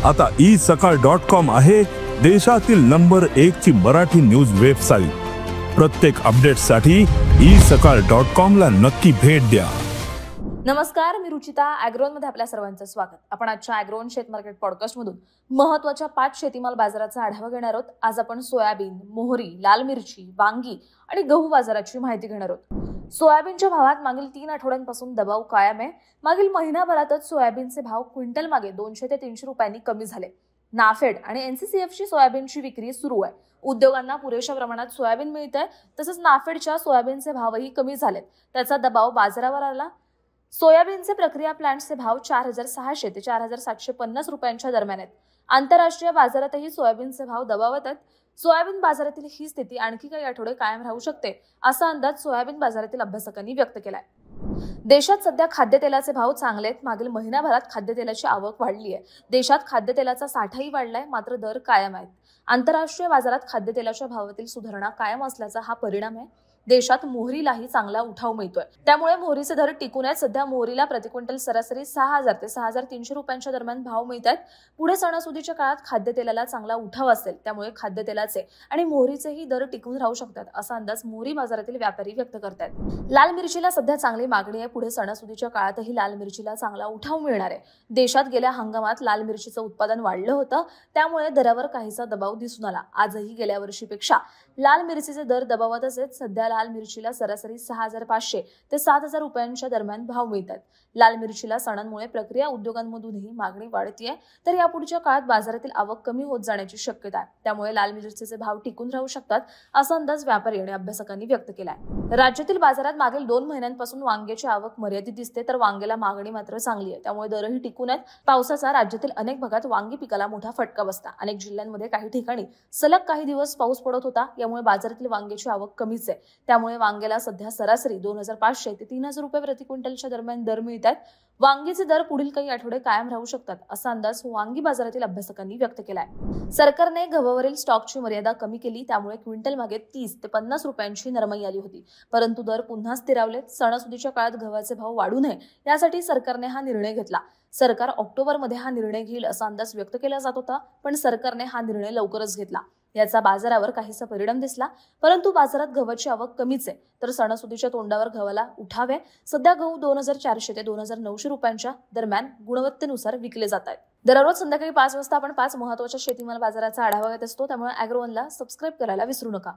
आता isakal.com आहे देशातील नंबर 1 ची मराठी न्यूज वेबसाईट। प्रत्येक अपडेटसाठी isakal.com ला नक्की भेट द्या। नमस्कार, मी रुचिता। ॲग्रोवन मध्ये आपल्या सर्वांचं स्वागत। आपण आजच्या ॲग्रोवन शेत मार्केट पॉडकास्ट मधून महत्त्वाच्या 5 शेतीमाल बाजाराचा आढावा घेणार आहोत। आज आपण सोयाबीन, मोहरी, लाल मिरची, वांगी आणि गहू बाजाराची माहिती घेणार आहोत। सोयाबीनच्या भावात मागील 3 आठवड्यांपासून दबाव कायम आहे। मागील महिनाभरातच सोयाबीनचे भाव क्विंटल मागे 200 ते 300 रुपयांनी कमी झाले। नाफेड आणि एनसीसीएफची सोयाबीनची विक्री सुरू आहे। उद्योगांना पुरेशा प्रमाणात सोयाबीन मिळते, तसंच नाफेडच्या सोयाबीनचे भावही कमी झालेत। त्याचा दबाव बाजारावर आला। सोयाबीनचे प्रक्रिया प्लांटचे भाव 4600 ते 4750 रुपयांच्या दरम्यान आहेत। आंतरराष्ट्रीय बाजारातही सोयाबीनचे भाव दबावत आहेत। सोयाबीन बाजारातील ही स्थिती आणखी काही आठवडे कायम राहू शकते, असा अंदाज सोयाबीन बाजारातील अभ्यासकांनी व्यक्त केलाय। देशात सध्या खाद्यतेलाचे भाव चांगले आहेत। मागील महिनाभरात खाद्यतेलाची आवक वाढली आहे। देशात खाद्यतेलाचा साठाही वाढलाय, मात्र दर कायम आहेत। आंतरराष्ट्रीय बाजारात खाद्यतेलाच्या भावातील सुधारणा कायम असल्याचा हा परिणाम आहे। देशात मोहरीलाही चांगला उठाव मिळतोय, त्यामुळे मोहरीचे दर टिकून आहेत। सध्या मोहरीला प्रति क्विंटल सरासरी 6000 ते 6300 रुपयांच्या दरम्यान भाव मिळतात। पुढे सणासुदीच्या काळात खाद्यतेलाला चांगला उठाव असेल, त्यामुळे खाद्यतेलाचे आणि मोहरीचेही दर टिकून राहू शकतात, असा अंदाज मोहरी बाजारातील व्यापारी व्यक्त करतात। लाल मिरचीला सध्या चांगली मागणी आहे। पुढे सणासुदीच्या काळातही लाल मिरचीला चांगला उठाव मिळणार आहे। देशात गेल्या हंगामात लाल मिरचीचं उत्पादन वाढलं होतं, त्यामुळे दरावर काहीसा दबाव दिसून आला। आजही गेल्या वर्षीपेक्षा लाल मिरचीचे दर दबावातच आहेत। सध्या लाल मिरचीला सरासरी 6500 ते 7000 रुपयांच्या दरम्यान भाव मिळतात। लाल मिरचीला सणांमुळे प्रक्रिया उद्योगांमधूनही मागणी वाढतीये, तर यापुढच्या काळात बाजारातील आवक कमी होत जाण्याची शक्यता आहे। त्यामुळे लाल मिरचीचे भाव टिकून राहू शकतात, असा अंदाज व्यापारी आणि अभ्यासकांनी व्यक्त केलाय। राज्यातील बाजारात मागील 2 महिन्यांपासून वांग्याची आवक मर्यादित दिसते, तर वांग्याला मागणी मात्र चांगली आहे, त्यामुळे दरही टिकून आहेत। पावसाचा राज्यातील अनेक भागात वांगी पिकाला मोठा फटका बसला। अनेक जिल्ह्यांमध्ये काही ठिकाणी सलग काही दिवस पाऊस पडत होता, यामुळे बाजारातील वांग्याची आवक कमीच आहे। त्यामुळे वांग्याला सध्या सरासरी 2500 ते 3000 रुपये प्रति क्विंटलच्या दरम्यान दर मिळतात। वांगीचे दर पुढील काही आठवडे कायम राहू शकतात, असा अंदाज वांगी बाजारातील अभ्यासकांनी व्यक्त केलाय। सरकारने गव्हावरील स्टॉकची मर्यादा कमी केली, त्यामुळे क्विंटल मागे 30 ते 50 रुपयांची नरमाई आली होती, परंतु दर पुन्हा स्थिरावलेत। सणासुदीच्या काळात गव्हाचे भाव वाढू नये यासाठी सरकारने हा निर्णय घेतला। सरकार ऑक्टोबरमध्ये हा निर्णय घेईल असा अंदाज व्यक्त केला जात होता, पण सरकारने हा निर्णय लवकरच घेतला। याचा बाजारावर काहीसा परिणाम दिसला, परंतु बाजारात गव्हाची आवक कमीच आहे, तर सणासुदीच्या तोंडावर गव्हाला उठावे। सध्या गहू 2400 ते 2900 रुपयांच्या दरम्यान गुणवत्तेनुसार विकले जात आहेत। दररोज संध्याकाळी 5 वाजता आपण 5 महत्त्वाच्या शेतीमाल बाजाराचा आढावा घेत असतो, त्यामुळे ॲग्रोवनला सबस्क्राईब करायला विसरू नका।